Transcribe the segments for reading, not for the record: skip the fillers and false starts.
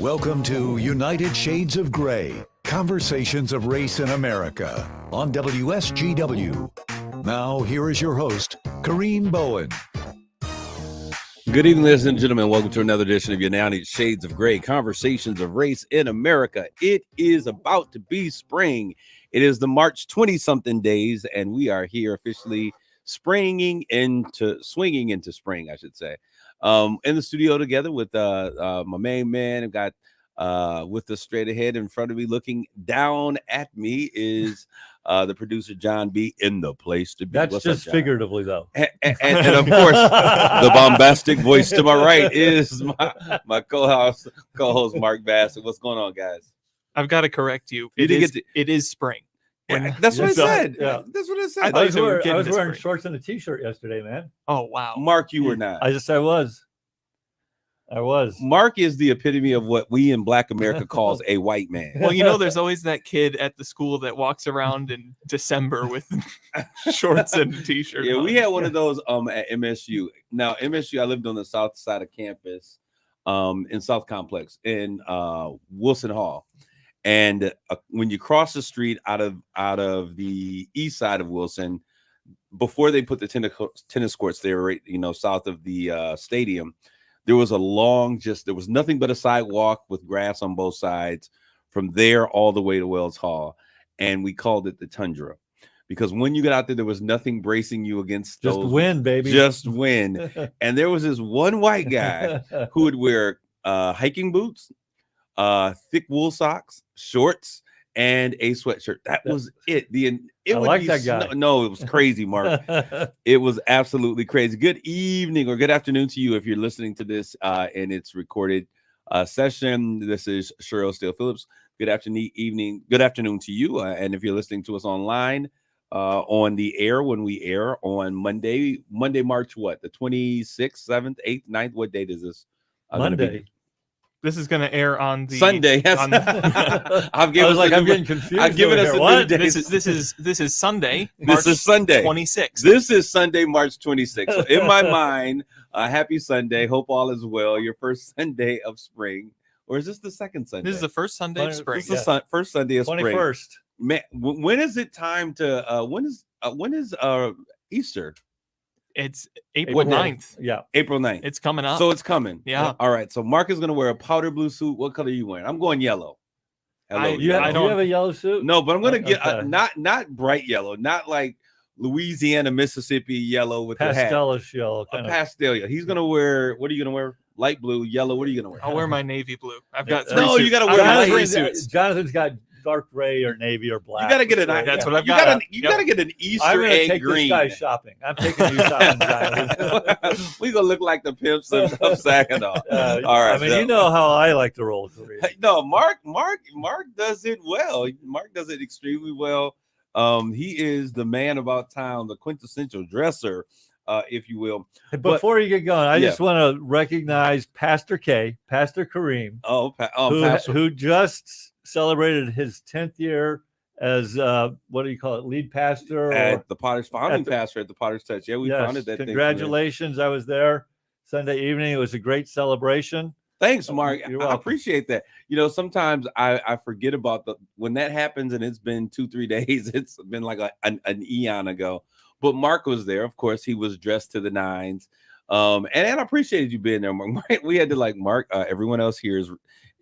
Welcome to United Shades of Gray, Conversations of Race in America on WSGW. Now, here is your host, Kareem Bowen. Good evening, ladies and gentlemen. Welcome to another edition of United Shades of Gray, Conversations of Race in America. It is about to be spring. It is the March 20-something days, and we are here officially swinging into spring, I should say. In the studio together with my main man. I've got with us straight ahead in front of me, looking down at me, is the producer John B. in the place to be. That's What's just up, figuratively, though. And of course, the bombastic voice to my right is my co-host Mark Bassett. What's going on, guys? I've got to correct you. It is spring. That's what I said. Yeah. That's what I said. I was wearing shorts and a t-shirt yesterday, man. Oh, wow. Mark, you were not. I was. Mark is the epitome of what we in Black America calls a white man. Well, you know, there's always that kid at the school that walks around in December with shorts and a t-shirt. Yeah, on. we had one of those at MSU. Now, MSU, I lived on the south side of campus, in South Complex in Wilson Hall. And when you cross the street out of the east side of Wilson, before they put the tennis courts there, right, south of the stadium, there was there was nothing but a sidewalk with grass on both sides from there all the way to Wells Hall. And we called it the Tundra because when you got out there was nothing bracing you against just wind, baby. Just wind. And there was this one white guy who would wear hiking boots, thick wool socks, shorts, and a sweatshirt. That was it. I like that guy. No, it was crazy, Mark. It was absolutely crazy. Good evening or good afternoon to you if you're listening to this in its recorded session. This is Cheryl Steele Phillips. Good afternoon to you. And if you're listening to us online on the air when we air on Monday, March what? The 26th, 7th, 8th, 9th. What date is this? Monday. This is going to air on the Sunday. Yes. I'm getting confused. I've given us a new day. This is Sunday. This is Sunday 26th. This is Sunday, March 26th. So in my mind, happy Sunday. Hope all is well. Your first Sunday of spring, or is this the second Sunday? This is the first Sunday of spring. This is the first Sunday of spring. 21st. Man, when is it time to? When is Easter? It's April 9th. Yeah, April 9th. It's coming up. So it's coming. Yeah. All right. So Mark is going to wear a powder blue suit. What color are you wearing? I'm going yellow. Hello, do you have a yellow suit? No, but I'm going to get not bright yellow, not like Louisiana, Mississippi yellow with the hat. Pastelish yellow. A pastel yellow. He's going to wear, what are you going to wear? Light blue, yellow. What are you going to wear? I'll wear my navy blue. I've got three No, suits. you got to wear three suits. Jonathan's got dark gray or navy or black. You got to get an. That's what I've got. You got to get an Easter I'm gonna egg take green. This guy shopping. I'm taking you shopping, Jonathan. We gonna look like the pimps of Saginaw. All right. I mean, you know how I like to roll. No, Mark does it well. Mark does it extremely well. He is the man about town, the quintessential dresser, if you will. Before you get going, I just want to recognize Pastor Kareem, who just celebrated his 10th year as what do you call it, lead pastor at the Potter's pastor at the Potter's Touch. Yeah, we founded that. Congratulations! I was there Sunday evening. It was a great celebration. Thanks, Mark. I appreciate that. Sometimes I forget about when that happens, and it's been 2-3 days. It's been like an eon ago. But Mark was there. Of course, he was dressed to the nines. And I appreciated you being there, Mark. We had to Mark. Everyone else here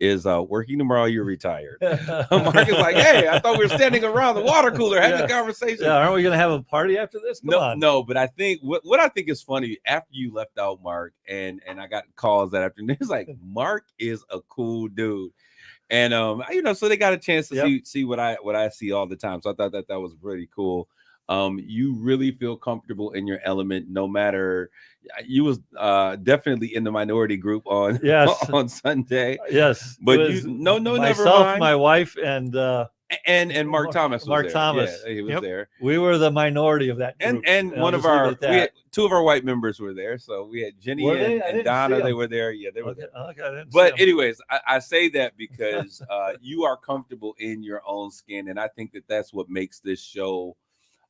is working tomorrow. You're retired. Mark is like, hey, I thought we were standing around the water cooler having a conversation. Yeah, aren't we going to have a party after this? No. But I think what I think is funny after you left out, Mark, and I got calls that afternoon. It's like Mark is a cool dude, and so they got a chance to see what I see all the time. So I thought that was pretty cool. You really feel comfortable in your element, no matter. You was definitely in the minority group on Sunday. Yes, but myself, never mind. My wife, and Mark Thomas. Thomas, he was there. We were the minority of that group. And one of two of our white members were there. So we had Jenny and Donna. They were there. Yeah, they were there. Okay, but anyways, I say that because you are comfortable in your own skin, and I think that's what makes this show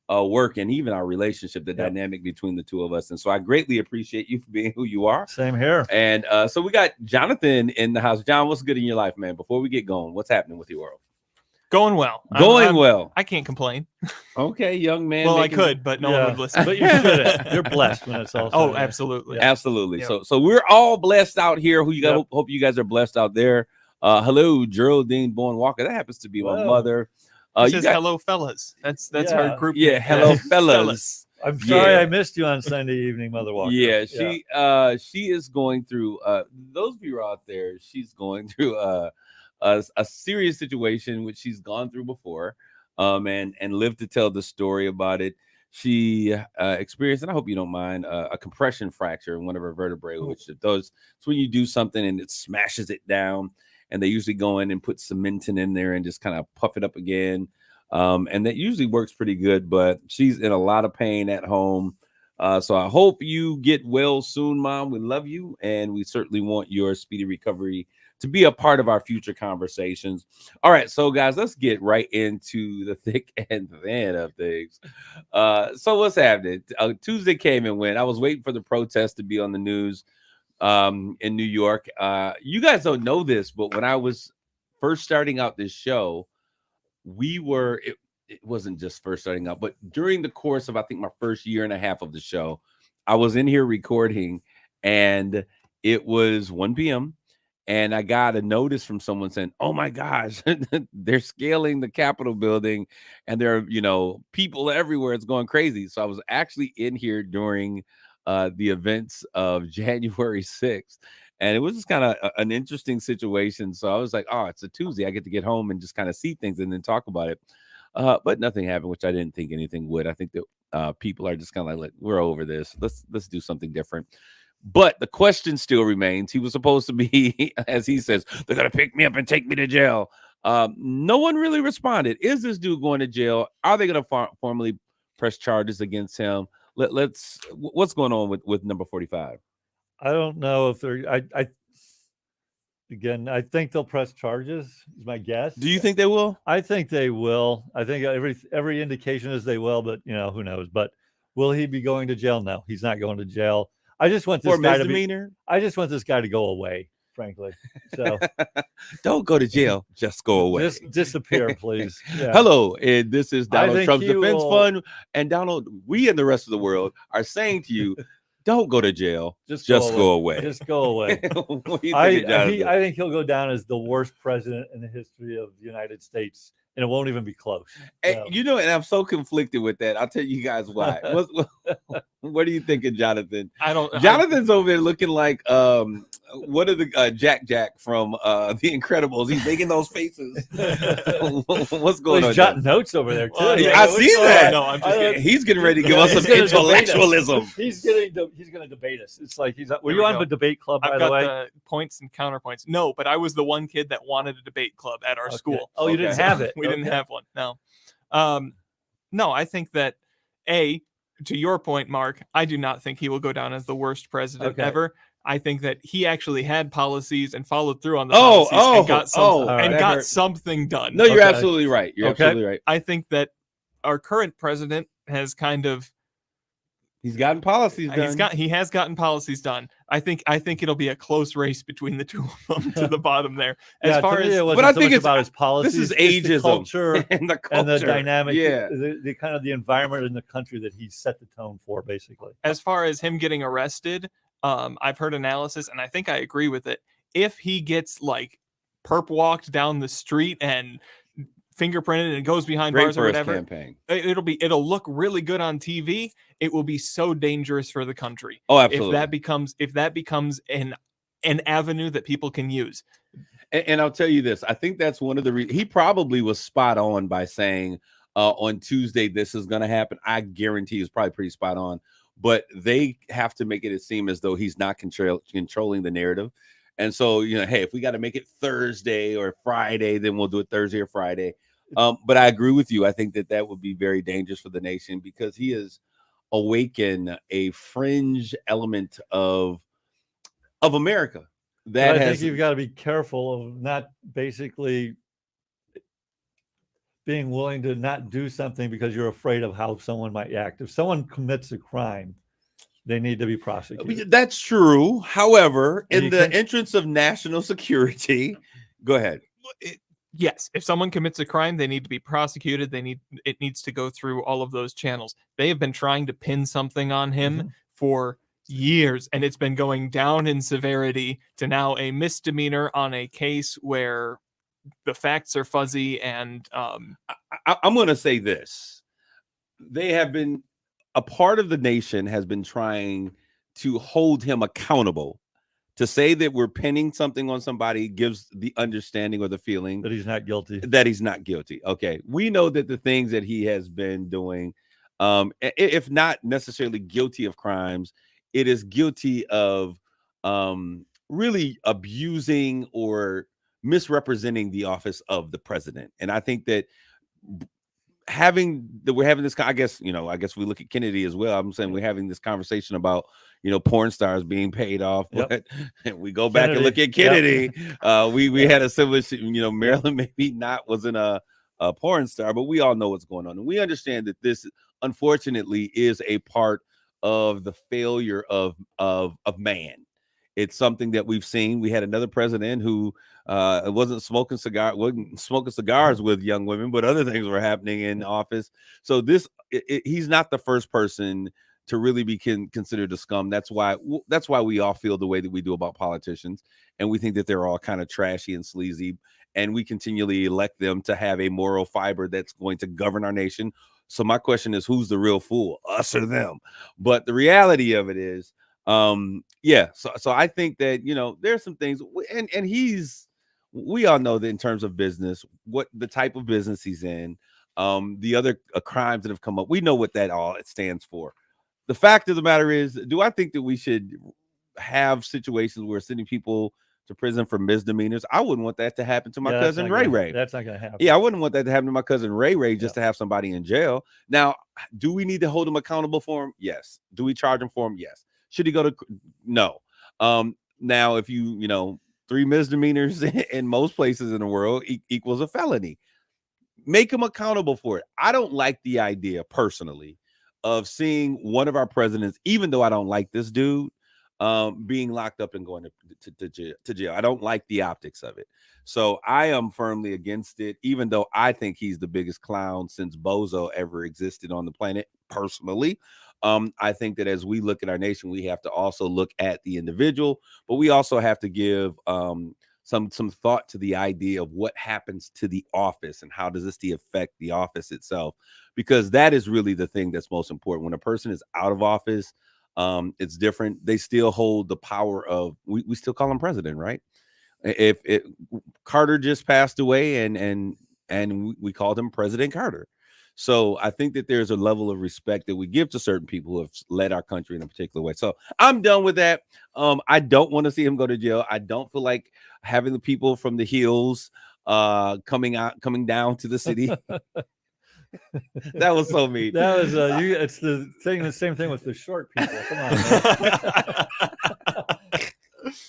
work and even our relationship, the dynamic between the two of us. And so I greatly appreciate you for being who you are. Same here. And so we got Jonathan in the house. John, what's good in your life, man? Before we get going, what's happening with your world? Going well. Well. I can't complain. Okay, young man. Well, I could, but no one would listen. But you shouldn't. You're blessed when it's all. Oh, absolutely. Yeah. Absolutely. Yep. So we're all blessed out here. Who you guys hope you guys are blessed out there. Hello, Geraldine Bowen Walker. That happens to be my mother. This is hello fellas. That's our group. Yeah, hello fellas. I'm sorry I missed you on Sunday evening, Mother Walker. Yeah, she is going through those of you out there, she's going through a serious situation which she's gone through before, and lived to tell the story about it. She experienced, and I hope you don't mind, a compression fracture in one of her vertebrae, which it's when you do something and it smashes it down, and they usually go in and put cementing in there and just kind of puff it up again. And that usually works pretty good, but she's in a lot of pain at home. So I hope you get well soon, Mom. We love you, and we certainly want your speedy recovery to be a part of our future conversations. All right, so guys, let's get right into the thick and thin of things. So what's happening? Tuesday came and went. I was waiting for the protest to be on the news in New York. You guys don't know this, but when I was first starting out this show, it wasn't just first starting out, but during the course of, I think, my first year and a half of the show, I was in here recording, and it was 1 p.m. and I got a notice from someone saying, "Oh my gosh, they're scaling the Capitol building, and there are, people everywhere. It's going crazy." So I was actually in here during the events of January 6th. And it was just kind of an interesting situation. So I was like, oh, it's a Tuesday. I get to get home and just kind of see things and then talk about it. But nothing happened, which I didn't think anything would. I think that people are just kind of like, we're over this. Let's do something different. But the question still remains. He was supposed to be, as he says, they're going to pick me up and take me to jail. No one really responded. Is this dude going to jail? Are they going to formally press charges against him? What's going on with number 45? I don't know if they're. I think they'll press charges. Is my guess. Do you think they will? I think they will. I think every indication is they will, but who knows? But will he be going to jail? No, he's not going to jail. I just want this guy I just want this guy to go away, frankly. So don't go to jail. Just go away. Just disappear, please. Yeah. Hello, and this is Donald Trump's defense fund. And Donald, we and the rest of the world are saying to you, don't go to jail. Just go away. Just go away. I think he'll go down as the worst president in the history of the United States, and it won't even be close. And, and I'm so conflicted with that. I'll tell you guys why. What are you thinking, Jonathan? Jonathan's over there looking like what are the Jack from The Incredibles? He's making those faces. What's going on? He's jotting notes over there too. I see that. No, I'm just he's getting ready to give us some intellectualism. He's going to debate us. It's like were you on the debate club, by the way? The points and counterpoints. No, but I was the one kid that wanted a debate club at our school. Oh, you didn't have it? We didn't have one. No. No, I think that to your point, Mark, I do not think he will go down as the worst president ever. I think that he actually had policies and followed through on the policies and got something done. No, you're absolutely right. You're absolutely right. I think that our current president has kind of he's gotten policies done. He has gotten policies done. I think it'll be a close race between the two of them to the bottom there. But I think it's about his policies. This is ageism, the culture, and the dynamic, the kind of the environment in the country that he set the tone for, basically. As far as him getting arrested, I've heard analysis, and I think I agree with it. If he gets like perp walked down the street and fingerprinted and goes behind bars or whatever, campaign. It'll look really good on TV. It will be so dangerous for the country. Oh, absolutely. If that becomes an avenue that people can use. And I'll tell you this, I think that's one of the reasons he probably was spot on by saying on Tuesday this is going to happen. I guarantee he was probably pretty spot on, but they have to make it seem as though he's not controlling the narrative. And so, hey, if we got to make it Thursday or Friday, then we'll do it Thursday or Friday. But I agree with you. I think that would be very dangerous for the nation because he has awakened a fringe element of America. I think you've got to be careful of not basically being willing to not do something because you're afraid of how someone might act. If someone commits a crime, they need to be prosecuted. That's true. However, in the interest of national security, go ahead. Yes, if someone commits a crime, they need to be prosecuted. It needs to go through all of those channels. They have been trying to pin something on him for years, and it's been going down in severity to now a misdemeanor on a case where the facts are fuzzy. And I'm going to say this: they have been, a part of the nation has been trying to hold him accountable. To say that we're pinning something on somebody gives the understanding or the feeling that he's not guilty. Okay. We know that the things that he has been doing, if not necessarily guilty of crimes, it is guilty of really abusing or misrepresenting the office of the president. And I think that we're having this, I guess we look at Kennedy as well. I'm saying we're having this conversation about, porn stars being paid off. But we go back and look at Kennedy. We had a similar, Marilyn maybe wasn't a porn star, but we all know what's going on. And we understand that this, unfortunately, is a part of the failure of man. It's something that we've seen. We had another president who wasn't smoking cigars with young women, but other things were happening in office. So he's not the first person to really be considered a scum. That's why we all feel the way that we do about politicians, and we think that they're all kind of trashy and sleazy, and we continually elect them to have a moral fiber that's going to govern our nation. So my question is, who's the real fool, us or them? But the reality of it is, so I think that there's some things, and we all know that in terms of business, what the type of business he's in, the other crimes that have come up, we know what that all it stands for. The fact of the matter is, do I think that we should have situations where sending people to prison for misdemeanors? I wouldn't want that to happen to my cousin Ray Ray. That's not going to happen. Yeah, I wouldn't want that to happen to my cousin Ray Ray just to have somebody in jail. Now, do we need to hold him accountable for him? Yes. Do we charge him for him? Yes. Should he go to? No. Now, if 3 misdemeanors in most places in the world equals a felony, make him accountable for it. I don't like the idea personally of seeing one of our presidents, even though I don't like this dude, being locked up and going to jail. I don't like the optics of it. So I am firmly against it, even though I think he's the biggest clown since Bozo ever existed on the planet, personally. I think that as we look at our nation, we have to also look at the individual, but we also have to give some thought to the idea of what happens to the office and how does this affect the office itself, because that is really the thing that's most important. When a person is out of office, it's different. They still hold the power of, we still call him president, right? If Carter just passed away and we called him President Carter. So I think that there's a level of respect that we give to certain people who have led our country in a particular way. So I'm done with that. I don't want to see him go to jail. I don't feel like having the people from the hills coming down to the city. That was so mean. That was it's the same thing with the short people. Come on,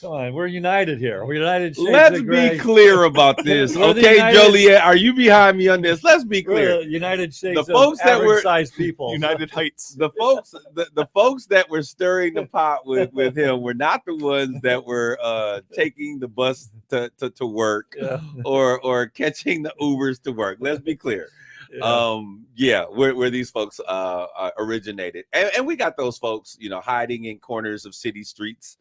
come on, we're united here. We're united. Let's be clear about this, okay, Joliet? Are you behind me on this? Let's be clear. United Shades. The folks that were sized people. United Heights. The folks that were stirring the pot with him were not the ones that were taking the bus to work or catching the Ubers to work. Let's be clear. Where these folks originated, and we got those folks, hiding in corners of city streets,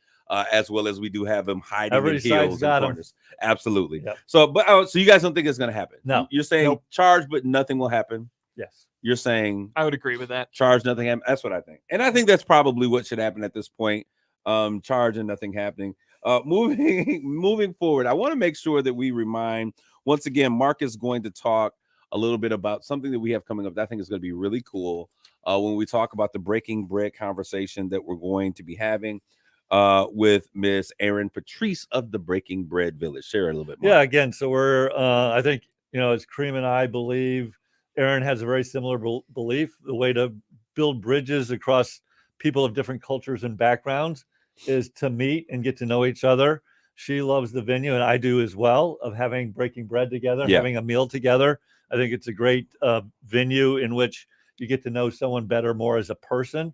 as well as we do have them hiding in hills and corners. Absolutely. Yep. So you guys don't think it's going to happen? No. You're saying charge, but nothing will happen. Yes. You're saying I would agree with that. Charge, nothing happen. That's what I think, and I think that's probably what should happen at this point. Charge and nothing happening. Moving forward, I want to make sure that we remind once again. Mark is going to talk a little bit about something that we have coming up that I think is going to be really cool when we talk about the Breaking Bread conversation that we're going to be having with Miss Erin Patrice of the Breaking Bread Village. Share a little bit more. Yeah, again, so we're I think as Kareem and I believe, Erin has a very similar belief. The way to build bridges across people of different cultures and backgrounds is to meet and get to know each other. She loves the venue, and I do as well, of having breaking bread together, having a meal together. I think it's a great venue in which you get to know someone better, more as a person.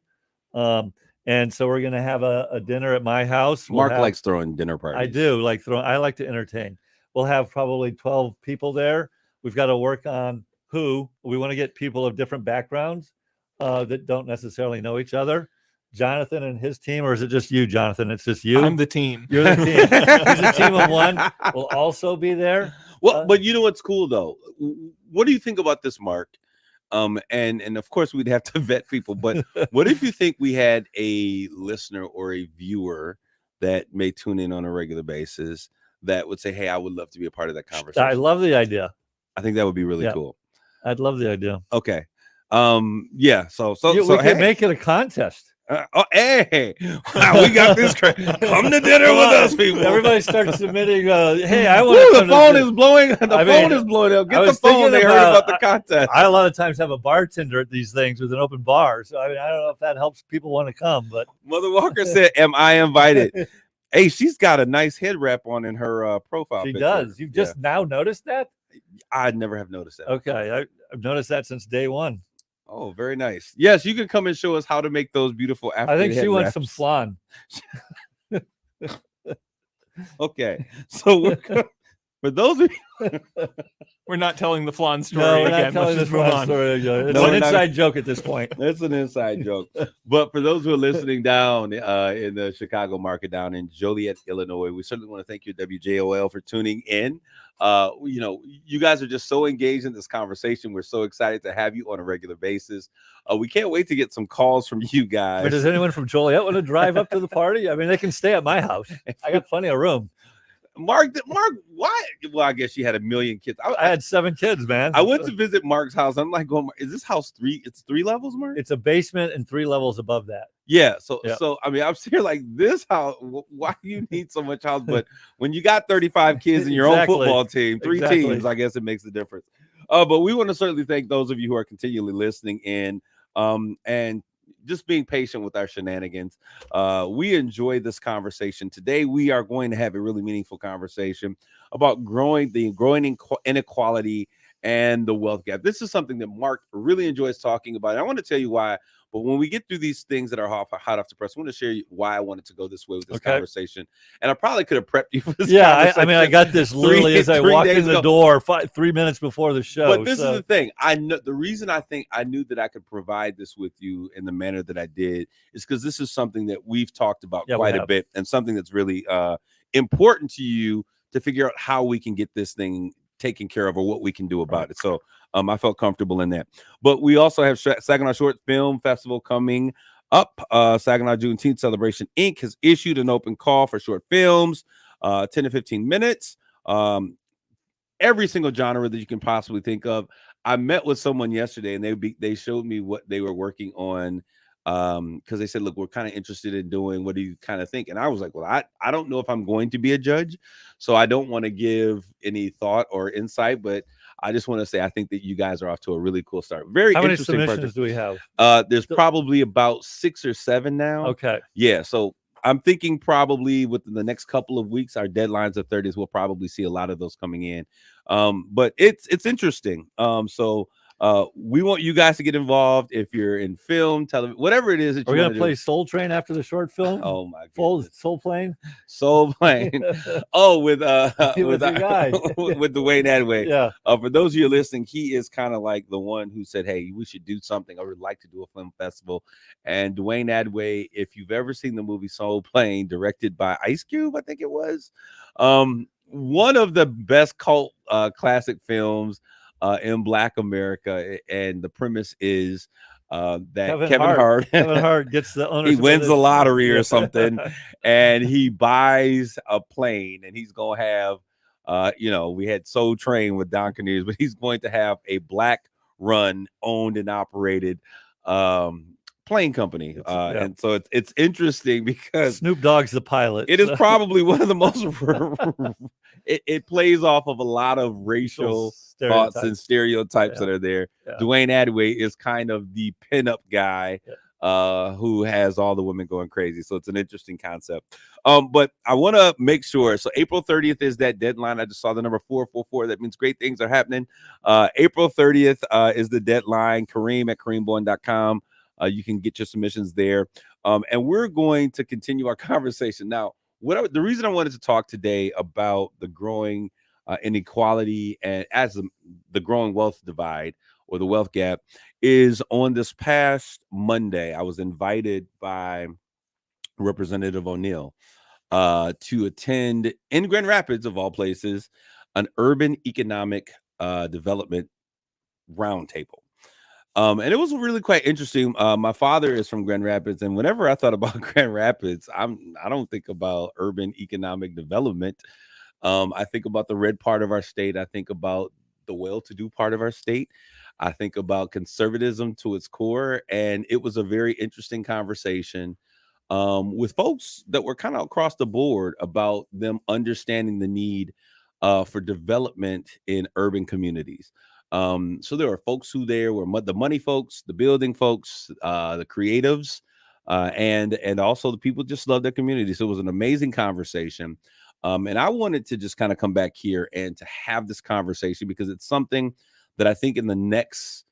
And so we're going to have a dinner at my house. Mark likes throwing dinner parties. I do like I like to entertain. We'll have probably 12 people there. We've got to work on who. We want to get people of different backgrounds that don't necessarily know each other. Jonathan and his team, or is it just you, Jonathan? It's just you. I'm the team. You're the team. He's a team of one. Will also be there. Well, but you know what's cool though? What do you think about this, Mark? And of course we'd have to vet people, but what if you think we had a listener or a viewer that may tune in on a regular basis that would say, hey, I would love to be a part of that conversation? I love the idea. I think that would be really cool. I'd love the idea. Okay. Yeah. So we can make it a contest. Hey, we got this. Come to dinner with us, people. Everybody starts submitting. Hey, I want to. The phone is blowing. The phone is blowing up. Get the phone. They heard about the contest. I a lot of times have a bartender at these things with an open bar. So I don't know if that helps people want to come. But Mother Walker said, "Am I invited?" Hey, she's got a nice head wrap on in her profile. She picture. does. You've just now noticed that? I never have noticed that. Okay, I've noticed that since day one. Oh, very nice. Yes, you can come and show us how to make those beautiful African I think she wants wraps. some flan. Okay, so for those of you, we're not telling the flan story no, again. Let's just move on. It's No, an inside joke at this point. It's an inside joke. But for those who are listening down in the Chicago market down in Joliet, Illinois, we certainly want to thank you, WJOL, for tuning in. You know, you guys are just so engaged in this conversation. We're so excited to have you on a regular basis. We can't wait to get some calls from you guys. But does anyone from Joliet want to drive up to the party? I mean, they can stay at my house. I got plenty of room. Mark, why? Well, I guess you had a million kids. I had 7 kids, man. I went to visit Mark's house. I'm like, going, is this house 3? It's 3 levels, Mark? It's a basement and 3 levels above that. Yeah. So I mean, I'm sitting like, this house, why do you need so much house? But when you got 35 kids in your own football team, 3 teams, I guess it makes a difference. But we want to certainly thank those of you who are continually listening in and just being patient with our shenanigans. We enjoy this conversation. Today, we are going to have a really meaningful conversation about growing inequality and the wealth gap. This is something that Mark really enjoys talking about. And I want to tell you why. But when we get through these things that are hot off the press, I want to share why I wanted to go this way with this conversation. And I probably could have prepped you for this conversation. I mean, I got this literally as I walked in the door 3 minutes before the show. But this is the thing. I know the reason I knew that I could provide this with you in the manner that I did is because this is something that we've talked about quite a bit and something that's really important to you to figure out how we can get this thing taken care of or what we can do about it. So I felt comfortable in that. But we also have Saginaw Short Film Festival coming up. Saginaw Juneteenth Celebration Inc. has issued an open call for short films, 10 to 15 minutes, every single genre that you can possibly think of. I met with someone yesterday and they showed me what they were working on because they said, look, we're kind of interested in doing, what do you kind of think? And I was like, well, I don't know if I'm going to be a judge, so I don't want to give any thought or insight, but I just want to say I think that you guys are off to a really cool start. How many submissions do we have? There's probably about 6 or 7 now. Okay. Yeah, so I'm thinking probably within the next couple of weeks, our deadlines of 30s, we'll probably see a lot of those coming in. But it's interesting. So we want you guys to get involved if you're in film, television, whatever it is that we're gonna play Soul Train after the short film. Oh my god, Soul Plane. Oh, with with Dwayne Adway. Yeah. For those of you listening, he is kind of like the one who said, hey, we should do something. I would like to do a film festival. And Dwayne Adway, if you've ever seen the movie Soul Plane, directed by Ice Cube, I think it was, one of the best cult classic films in Black America, and the premise is that Kevin Hart gets the ownership. He wins the lottery or something, and he buys a plane, and he's gonna have, we had Soul Train with Don Cornelius, but he's going to have a Black run owned and operated plane company, and so it's interesting because Snoop Dogg's the pilot. It is probably one of the most it plays off of a lot of racial thoughts and stereotypes that are there. Dwayne Adway is kind of the pinup guy who has all the women going crazy. So it's an interesting concept. But I want to make sure. So April 30th is that deadline. I just saw the number 444. That means great things are happening. April 30th is the deadline. Kareem at KareemBowen.com. You can get your submissions there. And we're going to continue our conversation. Now, the reason I wanted to talk today about the growing inequality and as the growing wealth divide or the wealth gap is on this past Monday. I was invited by Representative O'Neill to attend in Grand Rapids, of all places, an urban economic development roundtable. And it was really quite interesting. My father is from Grand Rapids, and whenever I thought about Grand Rapids, I don't think about urban economic development. I think about the red part of our state. I think about the well-to-do part of our state. I think about conservatism to its core, and it was a very interesting conversation with folks that were kind of across the board about them understanding the need for development in urban communities. So there were folks who there were the money folks, the building folks, the creatives, and also the people just love their community. So it was an amazing conversation. And I wanted to just kind of come back here and to have this conversation because it's something that I think in the next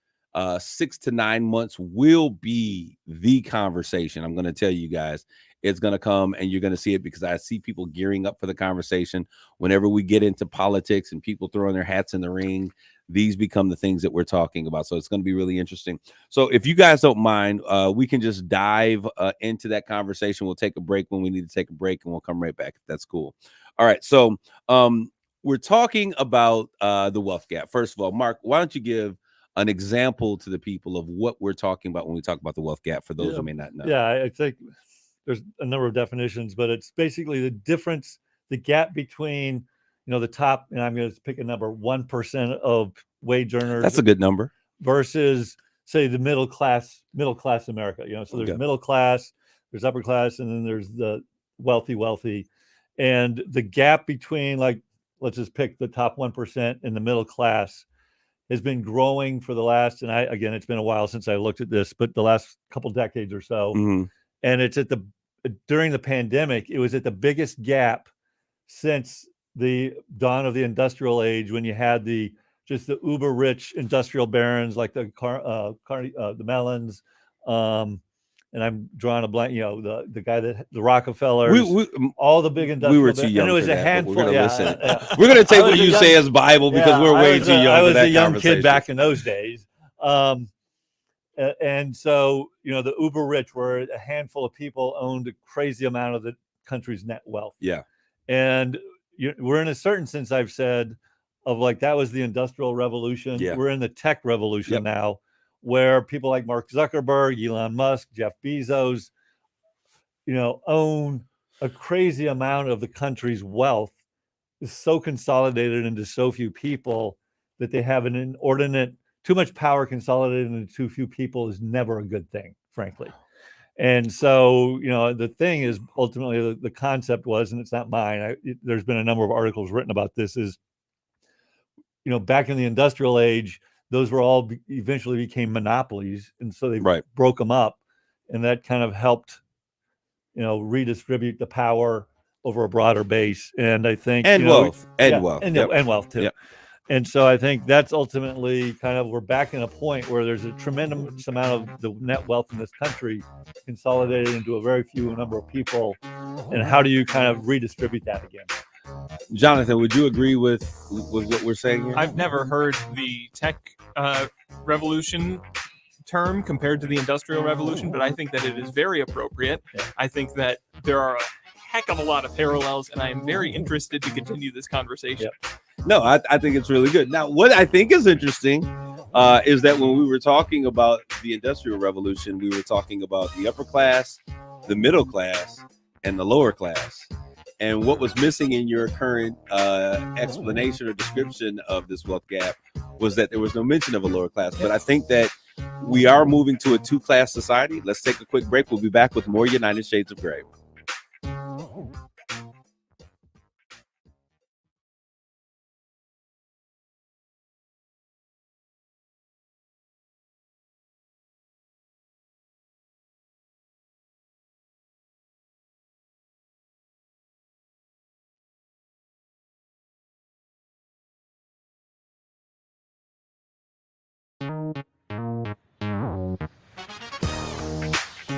6 to 9 months will be the conversation. I'm going to tell you guys, it's going to come and you're going to see it because I see people gearing up for the conversation. Whenever we get into politics and people throwing their hats in the ring, these become the things that we're talking about. So it's going to be really interesting. So if you guys don't mind, we can just dive into that conversation. We'll take a break when we need to take a break and we'll come right back if that's cool. All right. So we're talking about the wealth gap. First of all, Mark, why don't you give an example to the people of what we're talking about when we talk about the wealth gap for those who may not know? Yeah, I think there's a number of definitions, but it's basically the difference, the gap between, the top, and I'm going to pick a number, 1% of wage earners. That's a good number. Versus, say, the middle class America. So there's middle class, there's upper class, and then there's the wealthy. And the gap between, like, let's just pick the top 1% and the middle class has been growing for the last, and again, it's been a while since I looked at this, but the last couple decades or so. Mm-hmm. And it's during the pandemic, it was at the biggest gap since the dawn of the industrial age, when you had the uber rich industrial barons like the Mellons, and I'm drawing a blank, the guy that the Rockefellers, all the big industrial. We were too young. And it was for a that, handful. We're gonna listen. We're gonna take what you say as Bible because we're way too young. I was for that a young kid back in those days. And so, the uber rich were a handful of people owned a crazy amount of the country's net wealth. Yeah. And we're in a certain sense, I've said, of like, that was the industrial revolution. Yeah. We're in the tech revolution now, where people like Mark Zuckerberg, Elon Musk, Jeff Bezos, own a crazy amount of the country's wealth. Is so consolidated into so few people that they have an inordinate, too much power consolidated into too few people is never a good thing, frankly. And so, the thing is, ultimately, the concept was, and it's not mine, there's been a number of articles written about this, is, back in the industrial age, those were all eventually became monopolies. And so they broke them up. And that kind of helped, redistribute the power over a broader base. And I think, wealth too. Yep. And so I think that's ultimately kind of, we're back in a point where there's a tremendous amount of the net wealth in this country consolidated into a very few number of people. And how do you kind of redistribute that again? Jonathan, would you agree with what we're saying here? I've never heard the tech revolution term compared to the industrial revolution, but I think that it is very appropriate. Yeah. I think that there are a heck of a lot of parallels, and I am very interested to continue this conversation. Yeah. No, I think it's really good. Now, what I think is interesting is that when we were talking about the Industrial Revolution, we were talking about the upper class, the middle class, and the lower class. And what was missing in your current explanation or description of this wealth gap was that there was no mention of a lower class. But I think that we are moving to a two-class society. Let's take a quick break. We'll be back with more United Shades of Gray.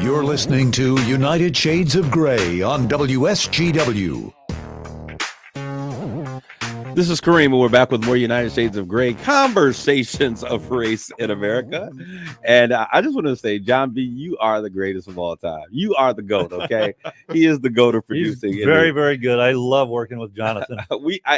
You're listening to United Shades of Grey on WSGW. This is Kareem, and we're back with more United Shades of Grey, conversations of race in America. And I just want to say, John B., you are the greatest of all time. You are the GOAT, okay? He is the GOAT of producing. He's very, very good. I love working with Jonathan.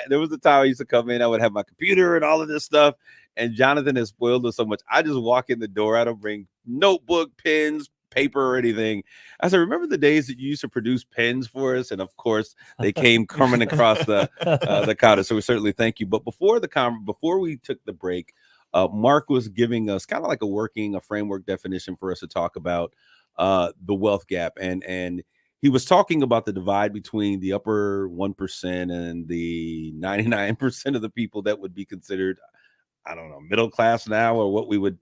There was a time I used to come in, I would have my computer and all of this stuff, and Jonathan has spoiled us so much. I just walk in the door, I don't bring notebook, pens, paper or anything. I said, remember the days that you used to produce pens for us? And of course, they came coming across the counter. So we certainly thank you. But before we took the break, Mark was giving us kind of like a framework definition for us to talk about the wealth gap. And he was talking about the divide between the upper 1% and the 99% of the people that would be considered, I don't know, middle class now, or what we would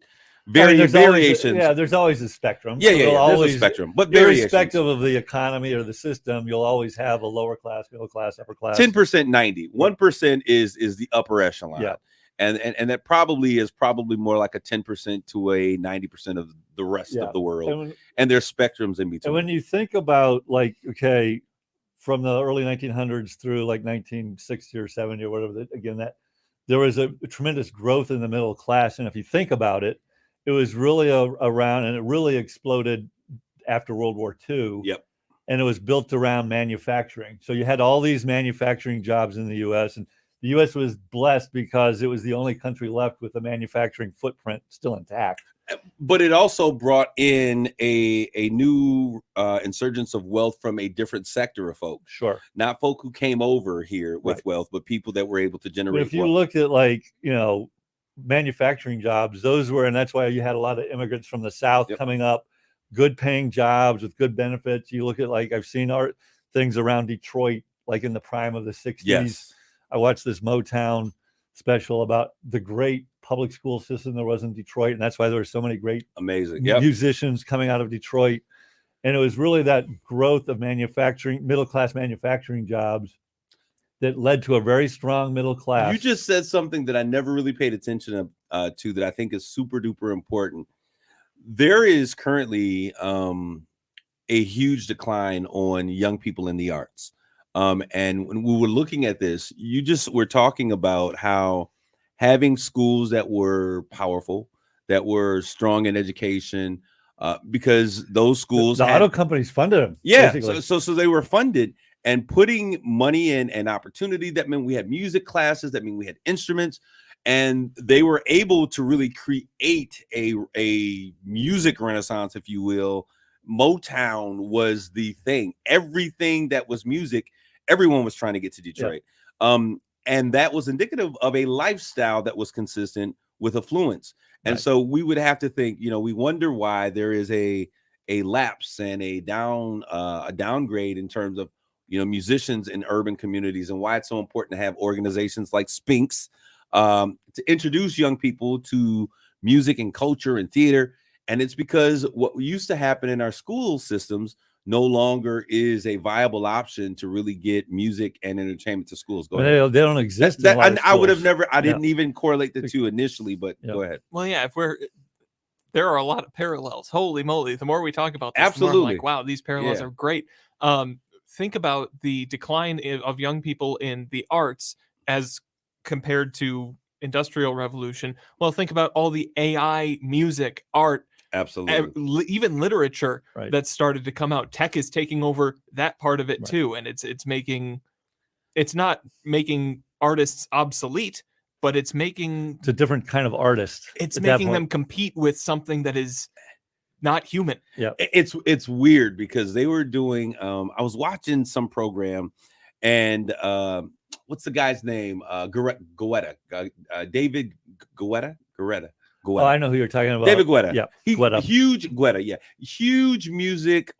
variations. There's always a spectrum. Yeah, there's a spectrum, but irrespective of the economy or the system, you'll always have a lower class, middle class, upper class. 10%, 90, 1% is the upper echelon. Yeah. And that probably is more like a 10% to a 90% of the rest of the world. And there's spectrums in between. And when you think about from the early 1900s through like 1960 or 70 or whatever, that there was a tremendous growth in the middle class. And if you think about it, it was really around, and it really exploded after World War II. Yep. And it was built around manufacturing. So you had all these manufacturing jobs in the U.S., and the U.S. was blessed because it was the only country left with a manufacturing footprint still intact. But it also brought in a new insurgence of wealth from a different sector of folk. Sure. Not folk who came over here with wealth, but people that were able to generate wealth. If you wealth. look at manufacturing jobs, and that's why you had a lot of immigrants from the South coming up, good paying jobs with good benefits. You look at I've seen things around Detroit, like in the prime of the 60s. Yes. I watched this Motown special about the great public school system there was in Detroit, and that's why there were so many great musicians coming out of Detroit. And it was really that growth of manufacturing, middle class manufacturing jobs, that led to a very strong middle class. You just said something that I never really paid attention to that I think is super duper important. There is currently a huge decline on young people in the arts. And when we were looking at this, we're talking about how having schools that were powerful, that were strong in education, because those schools, the auto companies funded them. Yeah, so they were funded. And putting money in and opportunity, that meant we had music classes, that meant we had instruments, and they were able to really create a music renaissance, if you will. Motown was the thing. Everything that was music, everyone was trying to get to Detroit. Yeah. And that was indicative of a lifestyle that was consistent with affluence. And so we would have to think, we wonder why there is a lapse and a downgrade in terms of musicians in urban communities, and why it's so important to have organizations like Spinks to introduce young people to music and culture and theater. And it's because what used to happen in our school systems no longer is a viable option to really get music and entertainment to schools. Go ahead. They don't exist. I would have never, I didn't even correlate the two initially, but go ahead. Well, yeah, there are a lot of parallels. Holy moly. The more we talk about this, absolutely, the more I'm like, wow, these parallels are great. Think about the decline of young people in the arts as compared to Industrial Revolution. Well, think about all the AI, music, art, absolutely, even literature that started to come out. Tech is taking over that part of it too, and it's not making artists obsolete, but it's a different kind of artist. It's making them compete with something that is not human. Yeah, it's weird because they were doing. I was watching some program, and what's the guy's name? Guetta, David Guetta. Oh, I know who you're talking about. David Guetta. Yeah, huge Guetta. Yeah, huge music.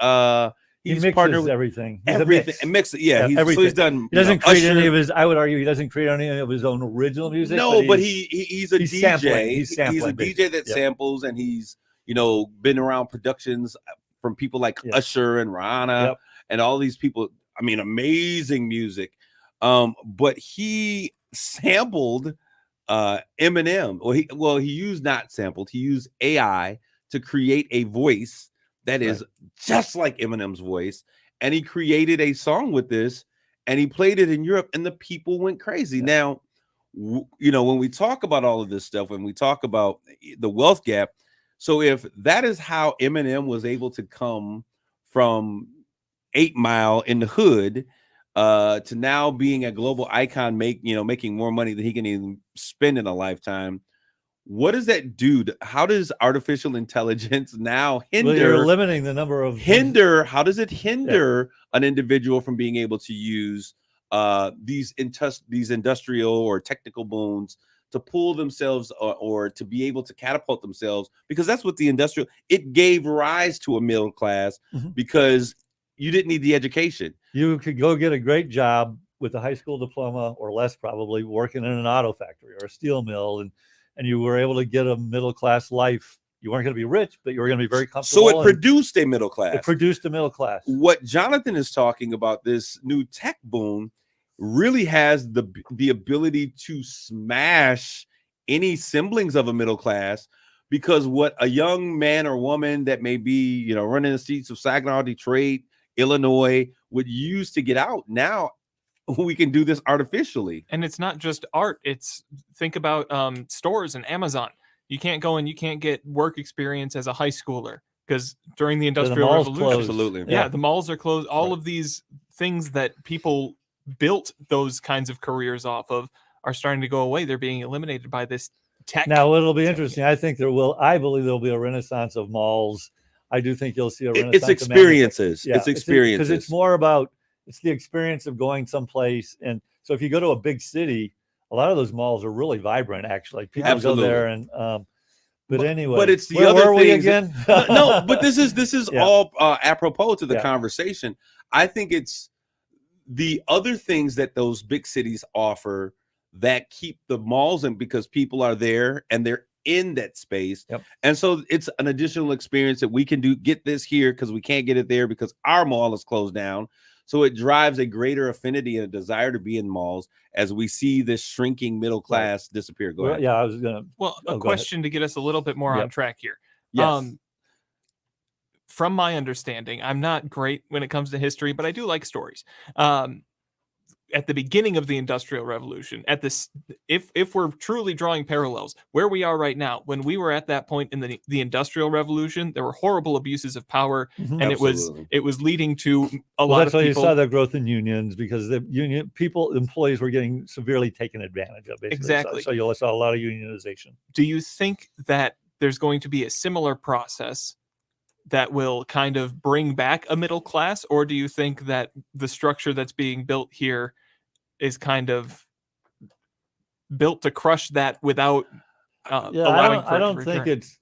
He mixes everything. Everything. Mix it. Yeah, everything. So he's done. He doesn't create any of his. I would argue he doesn't create any of his own original music. No, but he's a DJ. Sampling. He's a DJ that samples, and he's been around productions from people like Usher and Rihanna and all these people. I mean, amazing music. But he sampled Eminem, he used not sampled, he used AI to create a voice that is just like Eminem's voice, and he created a song with this, and he played it in Europe, and the people went crazy. Now, when we talk about all of this stuff, when we talk about the wealth gap, so if that is how Eminem was able to come from 8 Mile in the hood to now being a global icon, making more money than he can even spend in a lifetime, what does that do? How does artificial intelligence now hinder? Well, you're limiting the number of How does it hinder an individual from being able to use these industrial or technical boons to pull themselves or to be able to catapult themselves? Because that's what it gave rise to a middle class, because you didn't need the education. You could go get a great job with a high school diploma or less, probably working in an auto factory or a steel mill, and you were able to get a middle class life. You weren't going to be rich, but you were going to be very comfortable. So it produced a middle class. It produced a middle class. What Jonathan is talking about, this new tech boom, really has the ability to smash any semblance of a middle class, because what a young man or woman that may be, running the streets of Saginaw, Detroit, Illinois would use to get out, now we can do this artificially. And it's not just art. Think about stores and Amazon. You can't go and you can't get work experience as a high schooler, because during the Industrial Revolution, closed. Absolutely, the malls are closed. All of these things that people built those kinds of careers off of are starting to go away. They're being eliminated by this tech. Now it'll be interesting. I believe there'll be a renaissance of malls. I do think you'll see a renaissance. It's experiences. It's experiences. Because it's more about, it's the experience of going someplace. And so if you go to a big city, a lot of those malls are really vibrant, actually. People go there and but anyway. But it's the where other were things. We again? No, but this is all apropos to the conversation. I think it's the other things that those big cities offer that keep the malls in, because people are there and they're in that space. And so it's an additional experience that we can get this here because we can't get it there because our mall is closed down. So it drives a greater affinity and a desire to be in malls as we see this shrinking middle class disappear. Go ahead. Yeah, I was gonna. Well, a question to get us a little bit more on track here. Yes. From my understanding, I'm not great when it comes to history, but I do like stories. At the beginning of the Industrial Revolution, if we're truly drawing parallels, where we are right now, when we were at that point in the Industrial Revolution, there were horrible abuses of power, and Absolutely. it was leading to a lot of people. That's why you saw the growth in unions, because the employees were getting severely taken advantage of. Basically. Exactly. So you saw a lot of unionization. Do you think that there's going to be a similar process that will kind of bring back a middle class, or do you think that the structure that's being built here is kind of built to crush that without allowing for it to return? I don't think it's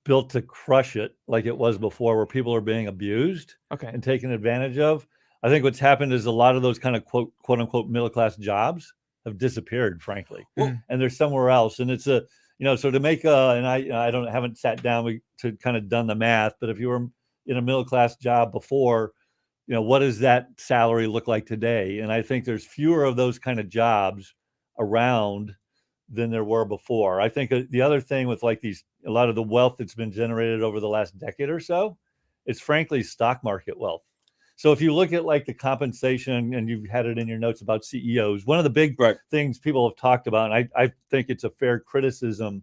built to crush it like it was before, where people are being abused and taken advantage of. I think what's happened is a lot of those kind of quote unquote middle class jobs have disappeared, frankly, and they're somewhere else. And it's so to make and I haven't sat down to kind of done the math, but if you were in a middle class job before, what does that salary look like today? And I think there's fewer of those kind of jobs around than there were before. I think the other thing with a lot of the wealth that's been generated over the last decade or so, it's frankly stock market wealth. So if you look at the compensation, and you've had it in your notes about CEOs, one of the big things people have talked about, and I think it's a fair criticism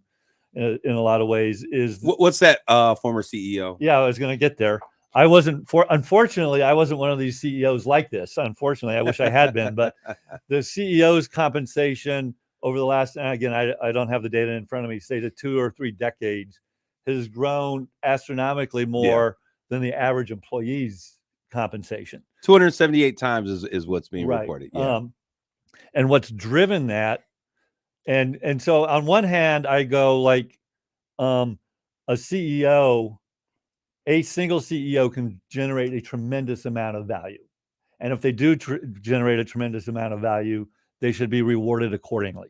in a lot of ways, is what's that former CEO? Yeah, I was going to get there. Unfortunately, I wasn't one of these CEOs like this. Unfortunately, I wish I had been, but the CEO's compensation over the last, and again, I don't have the data in front of me, say the 2 or 3 decades, has grown astronomically more than the average employee's compensation. 278 times is what's being reported. And what's driven that, and so on one hand, I go a CEO. A single CEO can generate a tremendous amount of value. And if they do generate a tremendous amount of value, they should be rewarded accordingly.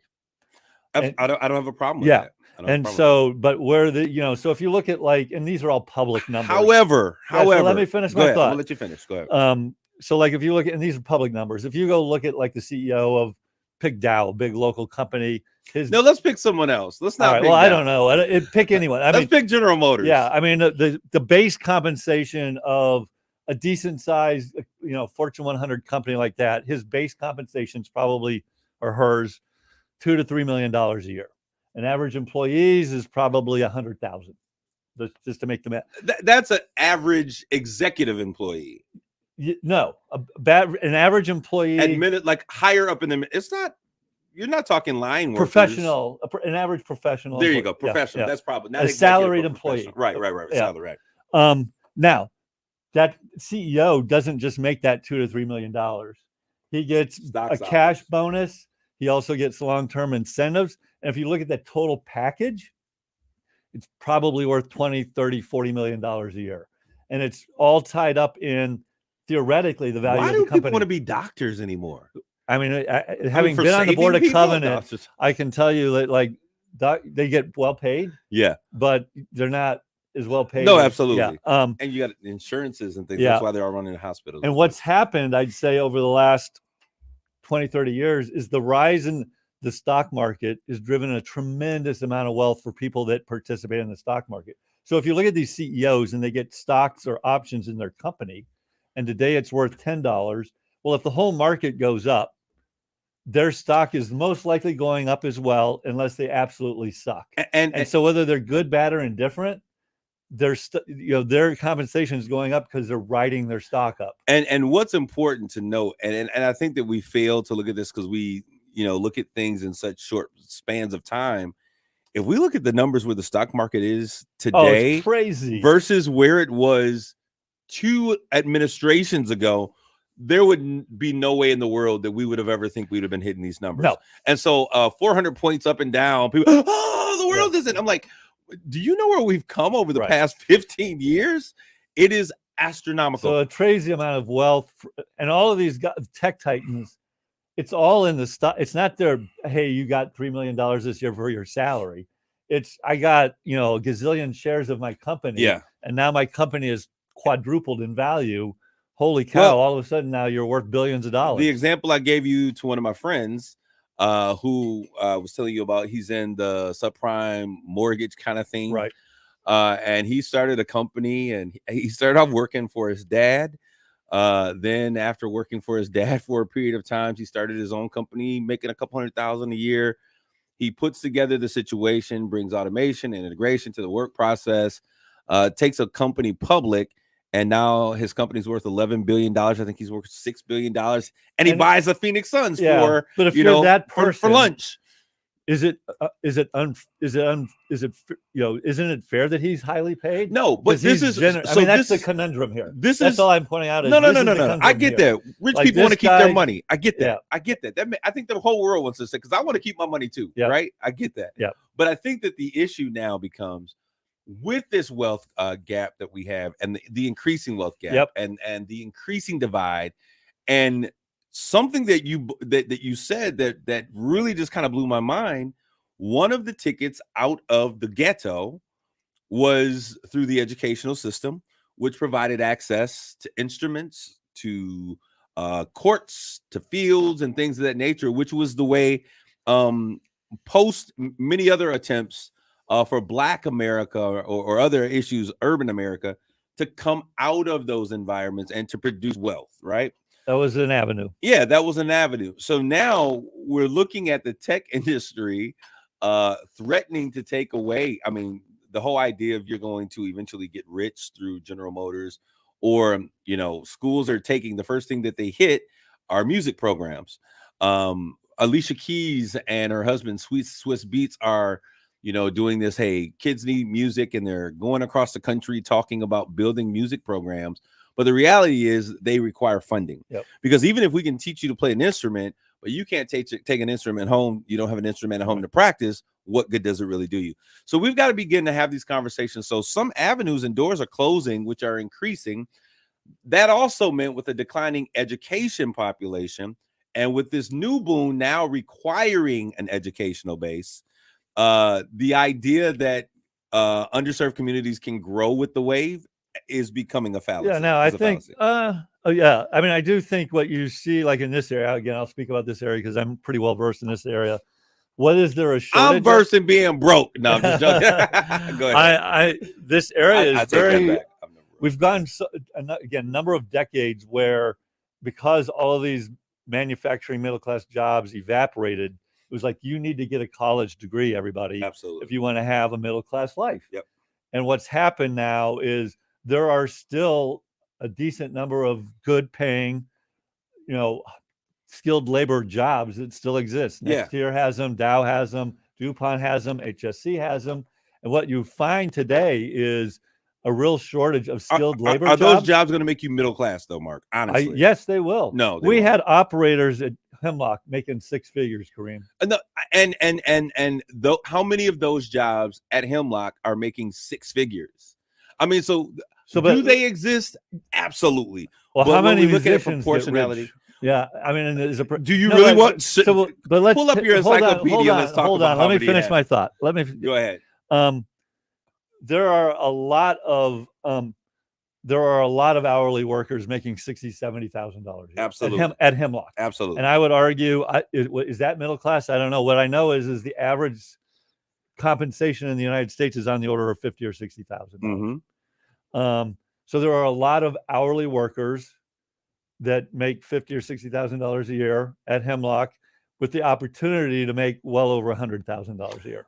I don't have a problem with that. And so, but so if you look at and these are all public numbers. However, so let me finish my thought. I'll let you finish. Go ahead. So if you look at, and these are public numbers, if you go look at the CEO of pick Dow, a big local company. No, let's pick someone else. Let's not. Right, well, Dow. I don't know. Pick anyone. Let's pick General Motors. Yeah, I mean the base compensation of a decent sized, Fortune 100 company like that, his base compensation is probably, or hers, $2 to $3 million a year. An average employees is probably 100,000. Just to make the math. That's an average executive employee. No, an average employee, admitted, like higher up in the. It's not. You're not talking line workers. Professional, an average professional. There you go, professional. Yeah. That's probably not a salaried employee. Right. Yeah. Salary. Now, that CEO doesn't just make that $2 to $3 million. He gets a cash bonus. He also gets long-term incentives. And if you look at the total package, it's probably worth $20, $30, $40 million a year. And it's all tied up in, theoretically, the value of the company. Why do people want to be doctors anymore? I mean, having been on the board of Covenant, I can tell you that they get well paid. Yeah. But they're not as well paid. No, absolutely. Yeah. And you got insurances and things. Yeah. That's why they are running hospitals. And what's happened, I'd say, over the last 20, 30 years is the rise in the stock market has driven a tremendous amount of wealth for people that participate in the stock market. So if you look at these CEOs and they get stocks or options in their company, and today it's worth $10, well, if the whole market goes up, their stock is most likely going up as well, unless they absolutely suck. And so whether they're good, bad, or indifferent, their compensation is going up because they're riding their stock up. And what's important to note, and I think that we fail to look at this because we look at things in such short spans of time. If we look at the numbers where the stock market is today, it's crazy, versus where it was 2 administrations ago, there would be no way in the world that we would have ever think we'd have been hitting these numbers. No. And so 400 points up and down, people, the world isn't. I'm like, do you know where we've come over the past 15 years? It is astronomical. So a crazy amount of wealth, and all of these tech titans, it's all in the stock. It's not their, hey, you got $3 million this year for your salary. It's, I got, a gazillion shares of my company. Yeah. And now my company is quadrupled in value. Holy cow, well, all of a sudden now you're worth billions of dollars. The example I gave you to one of my friends who was telling you about, he's in the subprime mortgage kind of thing. Right. And he started a company, and he started off working for his dad. Then after working for his dad for a period of time, he started his own company, making a couple $100,000 a year. He puts together the situation, brings automation and integration to the work process, takes a company public. And now his company's worth $11 billion. I think he's worth $6 billion. And he buys the Phoenix Suns for, but if you're that person, for lunch. Isn't it fair that he's highly paid? No, but this is, that's the conundrum here. That's all I'm pointing out. No. I get that. Rich people want to keep their money. I get that. Yeah. I get that. I think the whole world wants to say, because I want to keep my money too. Yeah. Right. I get that. Yeah. But I think that the issue now becomes, with this wealth gap that we have, and the increasing wealth gap, and the increasing divide, and something that you said that really just kind of blew my mind. One of the tickets out of the ghetto was through the educational system, which provided access to instruments, to courts, to fields, and things of that nature, which was the way post many other attempts for Black America or other issues, urban America, to come out of those environments and to produce wealth, right? That was an avenue. Yeah, that was an avenue. So now we're looking at the tech industry threatening to take away. I mean, the whole idea of you're going to eventually get rich through General Motors, or, schools are taking, the first thing that they hit are music programs. Alicia Keys and her husband, Swiss Beats, are doing this, hey, kids need music, and they're going across the country talking about building music programs. But the reality is they require funding. Yep. Because even if we can teach you to play an instrument, but you can't take an instrument home, you don't have an instrument at home to practice, what good does it really do you? So we've got to begin to have these conversations. So some avenues and doors are closing, which are increasing. That also meant, with a declining education population, and with this new boom now requiring an educational base, the idea that underserved communities can grow with the wave is becoming a fallacy. Yeah, now I think Oh yeah, I mean, I do think what you see, like in this area. Again, I'll speak about this area because I'm pretty well versed in this area. What is there a shortage? I'm versed in being broke. No, I'm just joking. Go ahead. This area is very. We've gone again, number of decades where, because all of these manufacturing middle class jobs evaporated, it was like you need to get a college degree, everybody, absolutely, if you want to have a middle class life. Yep. And what's happened now is there are still a decent number of good paying, skilled labor jobs that still exist. Next Year has them, Dow has them, DuPont has them, HSC has them. And what you find today is a real shortage of skilled labor jobs. Are those jobs going to make you middle class, though, Mark? Honestly, yes, they will. No, we had operators at Hemlock making 6 figures, Kareem. No, how many of those jobs at Hemlock are making 6 figures? I mean, so do they exist? Absolutely. Well, how many look at proportionality? Yeah, I mean, do you really want? But let's pull up your encyclopedia. Let's talk about. Let me finish my thought. Go ahead. There are a lot of hourly workers making $60,000-$70,000 absolutely at Hemlock. Absolutely. And I would argue, is that middle class? I don't know. What I know is the average compensation in the United States is on the order of $50,000 or $60,000. Mm-hmm. So there are a lot of hourly workers that make $50,000 or $60,000 a year at Hemlock, with the opportunity to make well over $100,000 a year.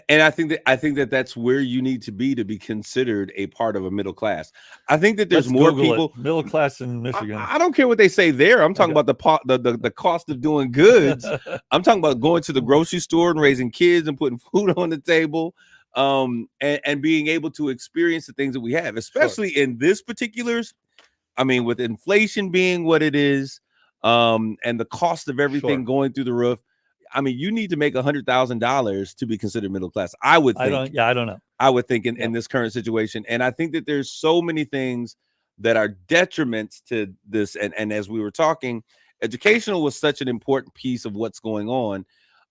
And I think that that's where you need to be considered a part of a middle class. I think that there's more people middle class in Michigan. I don't care what they say there. I'm talking about the cost of doing goods. I'm talking about going to the grocery store and raising kids and putting food on the table, and being able to experience the things that we have, especially in this particulars. I mean, with inflation being what it is, and the cost of everything going through the roof. I mean, you need to make $100,000 to be considered middle class. I would think. I don't know. I would think in this current situation. And I think that there's so many things that are detriments to this. And as we were talking, educational was such an important piece of what's going on.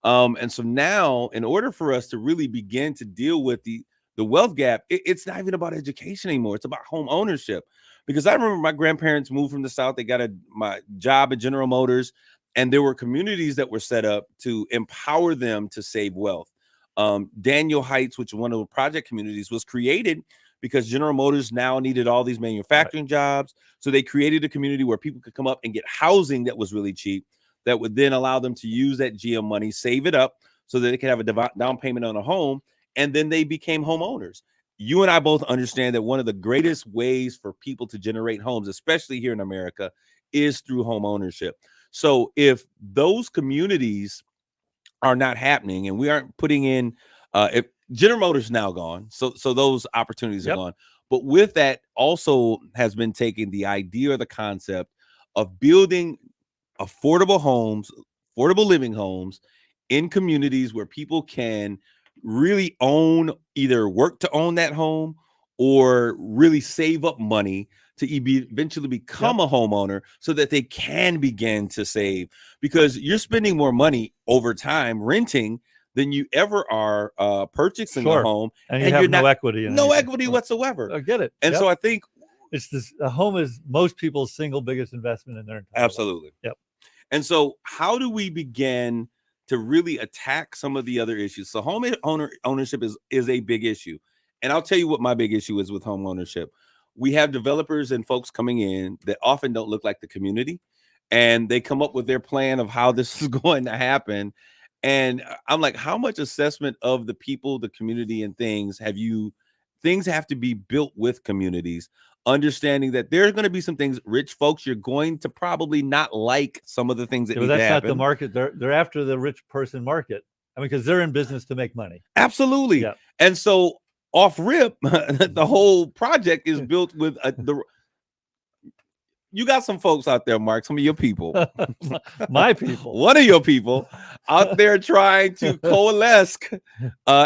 And so now, in order for us to really begin to deal with the wealth gap, it's not even about education anymore. It's about home ownership. Because I remember my grandparents moved from the South. They got my job at General Motors. And there were communities that were set up to empower them to save wealth. Daniel Heights, which is one of the project communities, was created because General Motors now needed all these manufacturing jobs. So they created a community where people could come up and get housing that was really cheap, that would then allow them to use that GM money, save it up so that they could have a down payment on a home. And then they became homeowners. You and I both understand that one of the greatest ways for people to generate homes, especially here in America, is through home ownership. So if those communities are not happening and we aren't putting in, if General Motors is now gone, so those opportunities are gone. But with that also has been taken the idea or the concept of building affordable homes, affordable living homes in communities where people can really either work to own that home or really save up money to eventually become a homeowner so that they can begin to save, because you're spending more money over time renting than you ever are purchasing a home, and you have no equity whatsoever. I get it. And so I think a home is most people's single biggest investment in their entire absolutely life. Yep. And so how do we begin to really attack some of the other issues? So home ownership is a big issue. And I'll tell you what my big issue is with home ownership. We have developers and folks coming in that often don't look like the community, and they come up with their plan of how this is going to happen. And I'm like, how much assessment of the people, the community, and things have to be built with communities, understanding that there's going to be some things, rich folks, you're going to probably not like some of the things that need to happen. That's not the market. They're after the rich person market. I mean, because they're in business to make money. Absolutely. Yeah. And so off rip, the whole project is built with you got some folks out there, Mark, some of your people, my people, one of your people out there trying to coalesce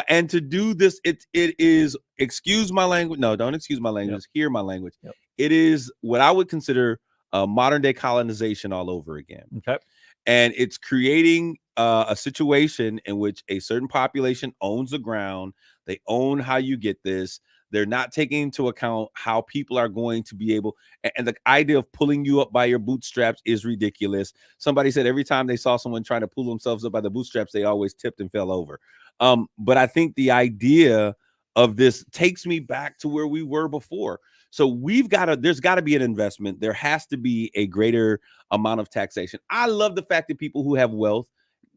and to do this. It is, excuse my language. No, don't excuse my language. Hear my language. It is what I would consider modern day colonization all over again. Okay. And it's creating a situation in which a certain population owns the ground. They own how you get this. They're not taking into account how people are going to be able, and the idea of pulling you up by your bootstraps is ridiculous. Somebody said every time they saw someone trying to pull themselves up by the bootstraps, they always tipped and fell over. But I think the idea of this takes me back to where we were before. So there's got to be an investment. There has to be a greater amount of taxation. I love the fact that people who have wealth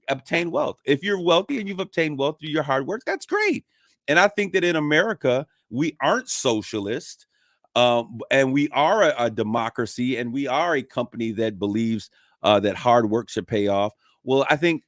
obtain wealth. If you're wealthy and you've obtained wealth through your hard work, that's great. And I think that in America, we aren't socialist, and we are a democracy, and we are a company that believes that hard work should pay off. Well, I think,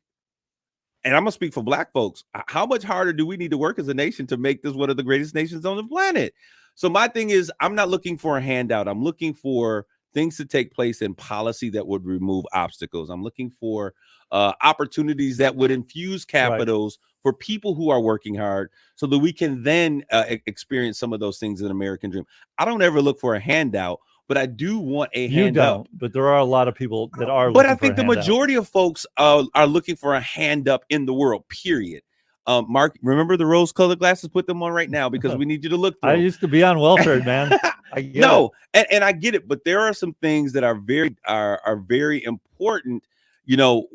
and I'm gonna speak for Black folks, how much harder do we need to work as a nation to make this one of the greatest nations on the planet? So my thing is, I'm not looking for a handout. I'm looking for things to take place in policy that would remove obstacles. I'm looking for opportunities that would infuse capitals for people who are working hard, so that we can then experience some of those things in the American dream. I don't ever look for a handout, but I do want a handout. You don't, but there are a lot of people that are. But I think the majority of folks are looking for a hand up in the world, period. Mark, remember the rose-colored glasses? Put them on right now, because we need you to look through. I used to be on welfare, man. And I get it, but there are some things that are very important. You know,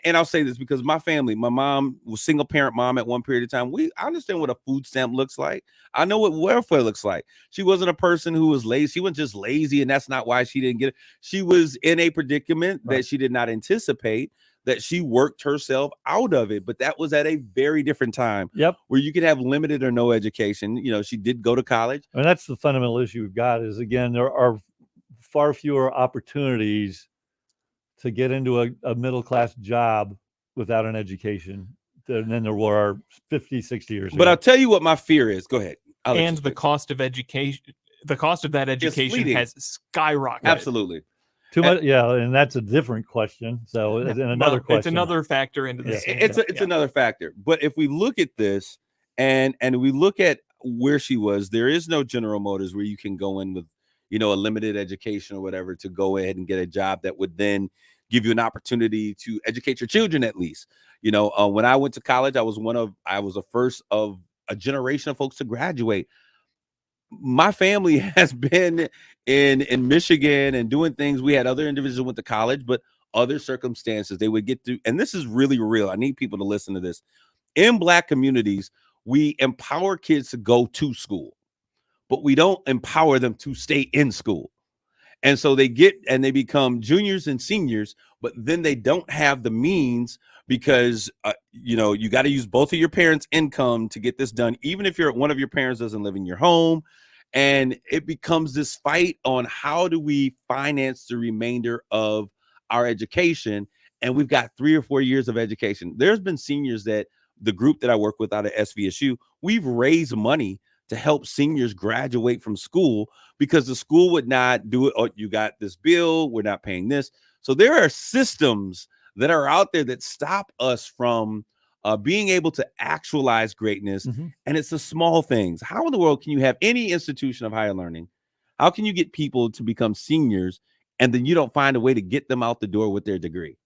and I'll say this because my family, my mom was single parent mom at one period of time. I understand what a food stamp looks like. I know what welfare looks like. She wasn't a person who was lazy. She wasn't just lazy, and that's not why she didn't get it. She was in a predicament that she did not anticipate, that she worked herself out of it. But that was at a very different time where you could have limited or no education. You know, she did go to college. And that's the fundamental issue we've got is, again, there are far fewer opportunities to get into a middle-class job without an education than there were 50, 60 years ago. But I'll tell you what my fear is. Go ahead. And the cost of education, the cost of that education has skyrocketed. Absolutely. Too much, and that's a different question. So another question. It's another factor into this. It's another factor. But if we look at this and we look at where she was, there is no General Motors where you can go in with, you know, a limited education or whatever to go ahead and get a job that would then give you an opportunity to educate your children, at least. You know, when I went to college, I was the first of a generation of folks to graduate. My family has been in Michigan and doing things. We had other individuals who went to college, but other circumstances they would get through. And this is really real. I need people to listen to this. In Black communities, we empower kids to go to school, but we don't empower them to stay in school. And so they become juniors and seniors, but then they don't have the means because, you know, you got to use both of your parents' income to get this done, even if one of your parents doesn't live in your home. And it becomes this fight on how do we finance the remainder of our education. And we've got 3 or 4 years of education. There's been seniors that the group that I work with out of SVSU, we've raised money to help seniors graduate from school because the school would not do it. Oh, you got this bill, we're not paying this. So there are systems that are out there that stop us from being able to actualize greatness. And it's the small things. How in the world can you have any institution of higher learning? How can you get people to become seniors and then you don't find a way to get them out the door with their degree?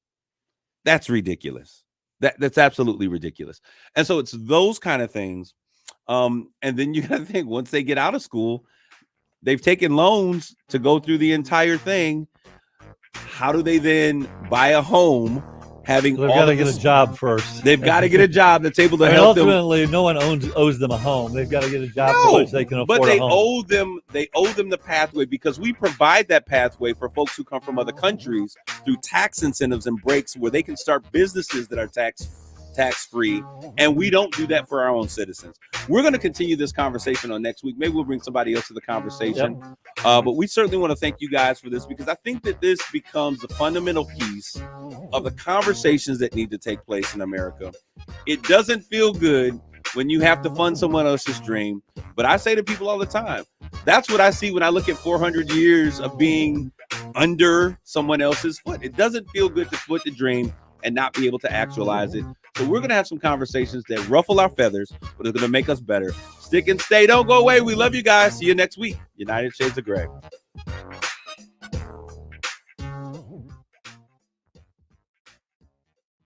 That's ridiculous. That's absolutely ridiculous. And so it's those kind of things. And then you got to think, once they get out of school, they've taken loans to go through the entire thing. How do they then buy a home? They've got to get a job first. They've got to get a job that's able to help them. Ultimately, no one owes them a home. They've got to get a job for which they can afford a home. They owe them the pathway because we provide that pathway for folks who come from other countries through tax incentives and breaks where they can start businesses that are tax-free, and we don't do that for our own citizens. We're going to continue this conversation on next week. Maybe we'll bring somebody else to the conversation. But we certainly want to thank you guys for this because I think that this becomes the fundamental piece of the conversations that need to take place in America. It doesn't feel good when you have to fund someone else's dream, but I say to people all the time, that's what I see when I look at 400 years of being under someone else's foot. It doesn't feel good to foot the dream and not be able to actualize it. So we're going to have some conversations that ruffle our feathers, but it's going to make us better. Stick and stay. Don't go away. We love you guys. See you next week. United Shades of Gray.